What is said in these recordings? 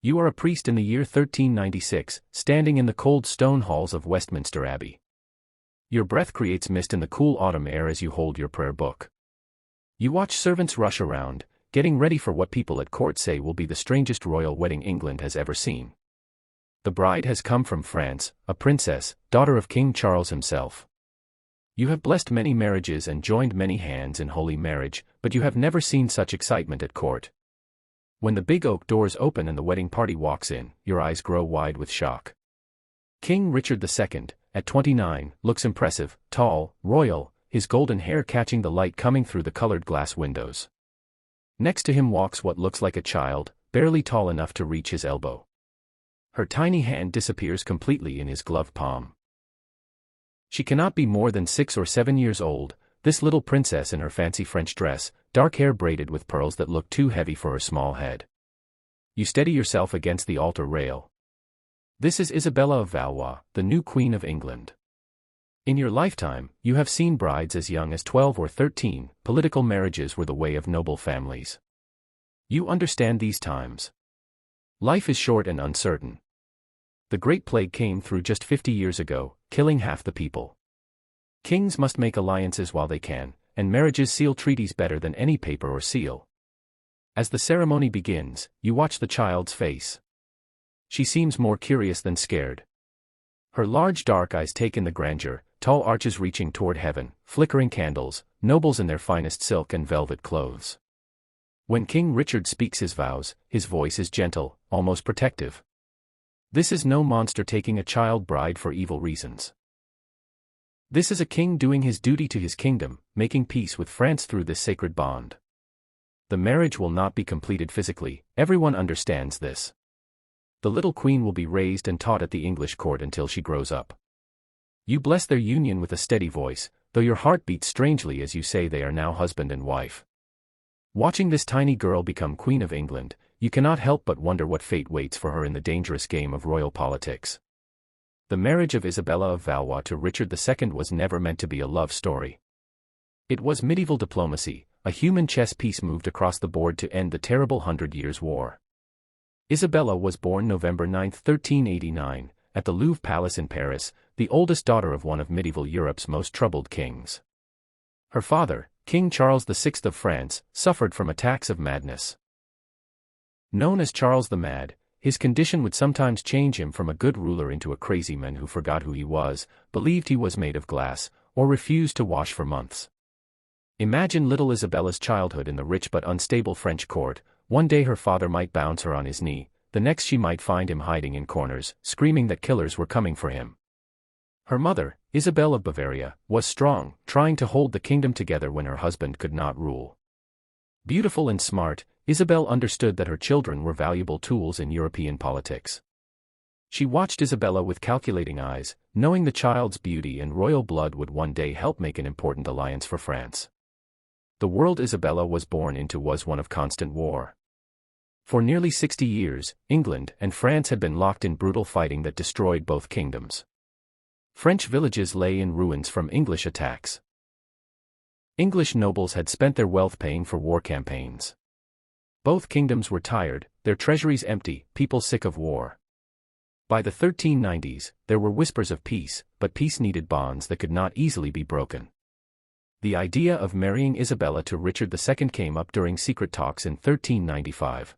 You are a priest in the year 1396, standing in the cold stone halls of Westminster Abbey. Your breath creates mist in the cool autumn air as you hold your prayer book. You watch servants rush around, getting ready for what people at court say will be the strangest royal wedding England has ever seen. The bride has come from France, a princess, daughter of King Charles himself. You have blessed many marriages and joined many hands in holy marriage, but you have never seen such excitement at court. When the big oak doors open and the wedding party walks in, your eyes grow wide with shock. King Richard II, at 29, looks impressive, tall, royal, his golden hair catching the light coming through the colored glass windows. Next to him walks what looks like a child, barely tall enough to reach his elbow. Her tiny hand disappears completely in his gloved palm. She cannot be more than 6 or 7 years old, this little princess in her fancy French dress, dark hair braided with pearls that look too heavy for her small head. You steady yourself against the altar rail. This is Isabella of Valois, the new Queen of England. In your lifetime, you have seen brides as young as 12 or 13, political marriages were the way of noble families. You understand these times. Life is short and uncertain. The Great Plague came through just 50 years ago, killing half the people. Kings must make alliances while they can, and marriages seal treaties better than any paper or seal. As the ceremony begins, you watch the child's face. She seems more curious than scared. Her large dark eyes take in the grandeur, tall arches reaching toward heaven, flickering candles, nobles in their finest silk and velvet clothes. When King Richard speaks his vows, his voice is gentle, almost protective. This is no monster taking a child bride for evil reasons. This is a king doing his duty to his kingdom, making peace with France through this sacred bond. The marriage will not be completed physically, everyone understands this. The little queen will be raised and taught at the English court until she grows up. You bless their union with a steady voice, though your heart beats strangely as you say they are now husband and wife. Watching this tiny girl become Queen of England, you cannot help but wonder what fate waits for her in the dangerous game of royal politics. The marriage of Isabella of Valois to Richard II was never meant to be a love story. It was medieval diplomacy, a human chess piece moved across the board to end the terrible 100 Years' War. Isabella was born November 9, 1389, at the Louvre Palace in Paris, the oldest daughter of one of medieval Europe's most troubled kings. Her father, King Charles VI of France, suffered from attacks of madness. Known as Charles the Mad, his condition would sometimes change him from a good ruler into a crazy man who forgot who he was, believed he was made of glass, or refused to wash for months. Imagine little Isabella's childhood in the rich but unstable French court. One day her father might bounce her on his knee, the next she might find him hiding in corners, screaming that killers were coming for him. Her mother, Isabel of Bavaria, was strong, trying to hold the kingdom together when her husband could not rule. Beautiful and smart, Isabel understood that her children were valuable tools in European politics. She watched Isabella with calculating eyes, knowing the child's beauty and royal blood would one day help make an important alliance for France. The world Isabella was born into was one of constant war. For nearly 60 years, England and France had been locked in brutal fighting that destroyed both kingdoms. French villages lay in ruins from English attacks. English nobles had spent their wealth paying for war campaigns. Both kingdoms were tired, their treasuries empty, people sick of war. By the 1390s, there were whispers of peace, but peace needed bonds that could not easily be broken. The idea of marrying Isabella to Richard II came up during secret talks in 1395.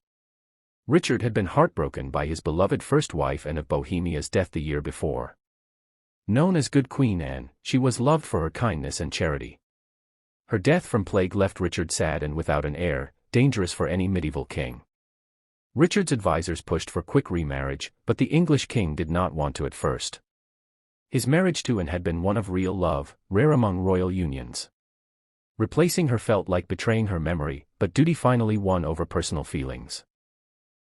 Richard had been heartbroken by his beloved first wife and of Bohemia's death the year before. Known as Good Queen Anne, she was loved for her kindness and charity. Her death from plague left Richard sad and without an heir, dangerous for any medieval king. Richard's advisors pushed for quick remarriage, but the English king did not want to at first. His marriage to Anne had been one of real love, rare among royal unions. Replacing her felt like betraying her memory, but duty finally won over personal feelings.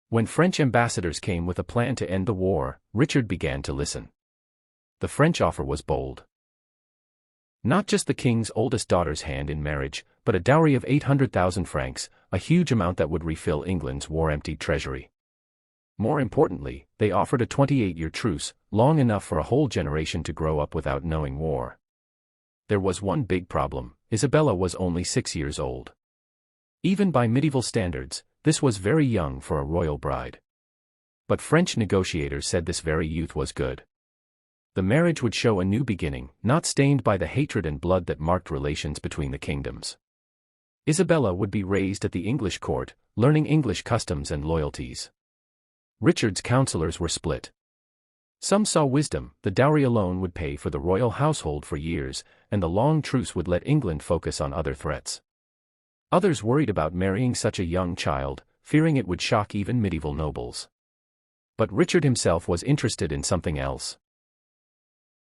When French ambassadors came with a plan to end the war, Richard began to listen. The French offer was bold. Not just the king's oldest daughter's hand in marriage, but a dowry of 800,000 francs, a huge amount that would refill England's war-emptied treasury. More importantly, they offered a 28-year truce, long enough for a whole generation to grow up without knowing war. There was one big problem: Isabella was only 6 years old. Even by medieval standards, this was very young for a royal bride. But French negotiators said this very youth was good. The marriage would show a new beginning, not stained by the hatred and blood that marked relations between the kingdoms. Isabella would be raised at the English court, learning English customs and loyalties. Richard's counselors were split. Some saw wisdom: the dowry alone would pay for the royal household for years, and the long truce would let England focus on other threats. Others worried about marrying such a young child, fearing it would shock even medieval nobles. But Richard himself was interested in something else.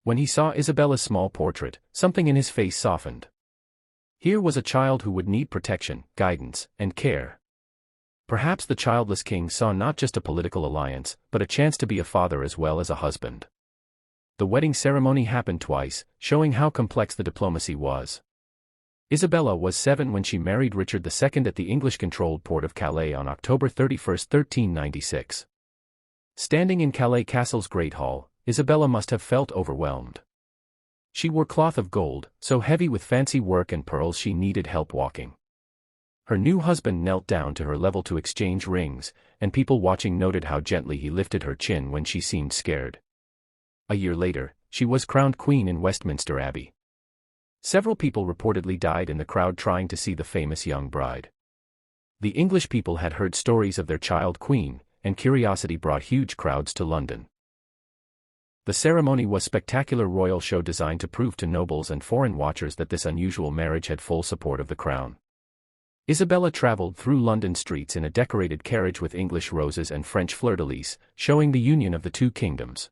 When he saw Isabella's small portrait, something in his face softened. Here was a child who would need protection, guidance, and care. Perhaps the childless king saw not just a political alliance, but a chance to be a father as well as a husband. The wedding ceremony happened twice, showing how complex the diplomacy was. Isabella was 7 when she married Richard II at the English-controlled port of Calais on October 31, 1396. Standing in Calais Castle's Great Hall, Isabella must have felt overwhelmed. She wore cloth of gold, so heavy with fancy work and pearls she needed help walking. Her new husband knelt down to her level to exchange rings, and people watching noted how gently he lifted her chin when she seemed scared. A year later, she was crowned queen in Westminster Abbey. Several people reportedly died in the crowd trying to see the famous young bride. The English people had heard stories of their child queen, and curiosity brought huge crowds to London. The ceremony was a spectacular royal show designed to prove to nobles and foreign watchers that this unusual marriage had full support of the crown. Isabella traveled through London streets in a decorated carriage with English roses and French fleur-de-lis, showing the union of the two kingdoms.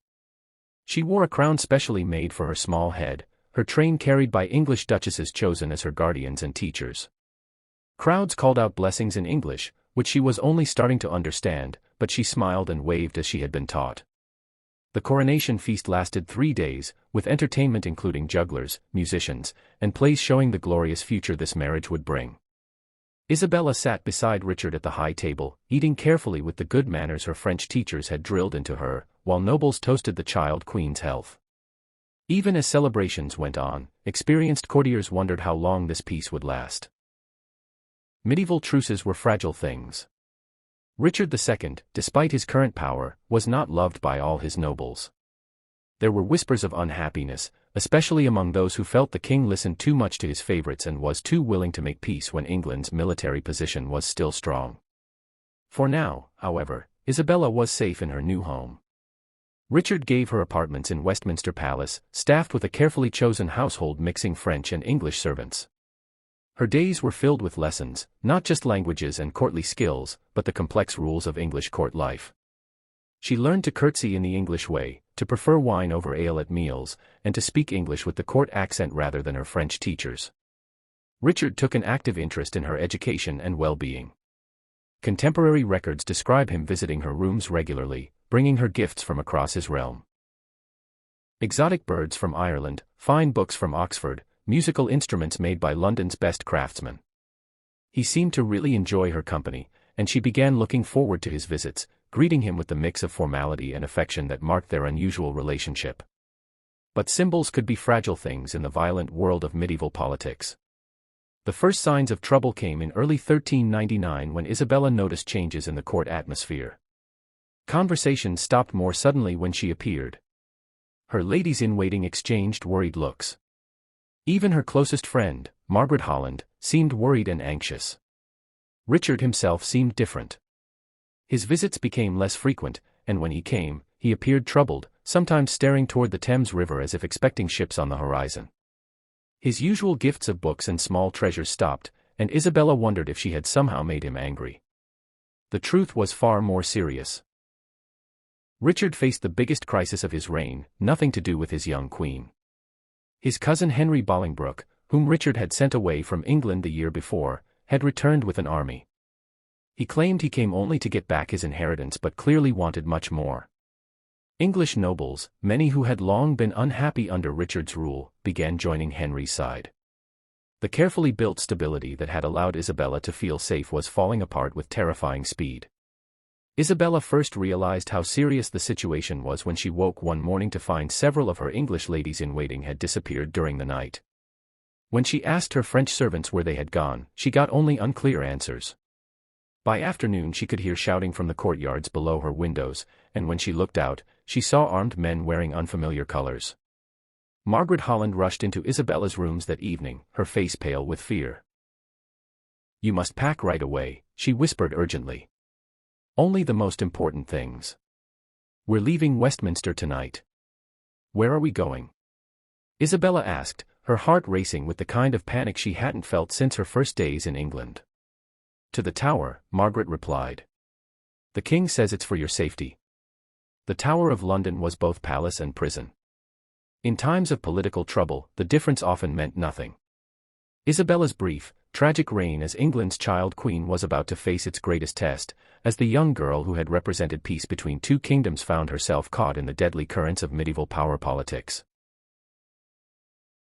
She wore a crown specially made for her small head, her train carried by English duchesses chosen as her guardians and teachers. Crowds called out blessings in English, which she was only starting to understand, but she smiled and waved as she had been taught. The coronation feast lasted 3 days, with entertainment including jugglers, musicians, and plays showing the glorious future this marriage would bring. Isabella sat beside Richard at the high table, eating carefully with the good manners her French teachers had drilled into her, while nobles toasted the child queen's health. Even as celebrations went on, experienced courtiers wondered how long this peace would last. Medieval truces were fragile things. Richard II, despite his current power, was not loved by all his nobles. There were whispers of unhappiness, especially among those who felt the king listened too much to his favorites and was too willing to make peace when England's military position was still strong. For now, however, Isabella was safe in her new home. Richard gave her apartments in Westminster Palace, staffed with a carefully chosen household mixing French and English servants. Her days were filled with lessons, not just languages and courtly skills, but the complex rules of English court life. She learned to curtsy in the English way, to prefer wine over ale at meals, and to speak English with the court accent rather than her French teachers. Richard took an active interest in her education and well-being. Contemporary records describe him visiting her rooms regularly, bringing her gifts from across his realm. Exotic birds from Ireland, fine books from Oxford, musical instruments made by London's best craftsmen. He seemed to really enjoy her company, and she began looking forward to his visits, greeting him with the mix of formality and affection that marked their unusual relationship. But symbols could be fragile things in the violent world of medieval politics. The first signs of trouble came in early 1399 when Isabella noticed changes in the court atmosphere. Conversations stopped more suddenly when she appeared. Her ladies-in-waiting exchanged worried looks. Even her closest friend, Margaret Holland, seemed worried and anxious. Richard himself seemed different. His visits became less frequent, and when he came, he appeared troubled, sometimes staring toward the Thames River as if expecting ships on the horizon. His usual gifts of books and small treasures stopped, and Isabella wondered if she had somehow made him angry. The truth was far more serious. Richard faced the biggest crisis of his reign, nothing to do with his young queen. His cousin Henry Bolingbroke, whom Richard had sent away from England the year before, had returned with an army. He claimed he came only to get back his inheritance but clearly wanted much more. English nobles, many who had long been unhappy under Richard's rule, began joining Henry's side. The carefully built stability that had allowed Isabella to feel safe was falling apart with terrifying speed. Isabella first realized how serious the situation was when she woke one morning to find several of her English ladies-in-waiting had disappeared during the night. When she asked her French servants where they had gone, she got only unclear answers. By afternoon she could hear shouting from the courtyards below her windows, and when she looked out, she saw armed men wearing unfamiliar colors. Margaret Holland rushed into Isabella's rooms that evening, her face pale with fear. "You must pack right away," she whispered urgently. "Only the most important things. We're leaving Westminster tonight." "Where are we going?" Isabella asked, her heart racing with the kind of panic she hadn't felt since her first days in England. "To the Tower," Margaret replied. "The King says it's for your safety." The Tower of London was both palace and prison. In times of political trouble, the difference often meant nothing. Isabella's brief, tragic reign as England's child queen was about to face its greatest test, as the young girl who had represented peace between two kingdoms found herself caught in the deadly currents of medieval power politics.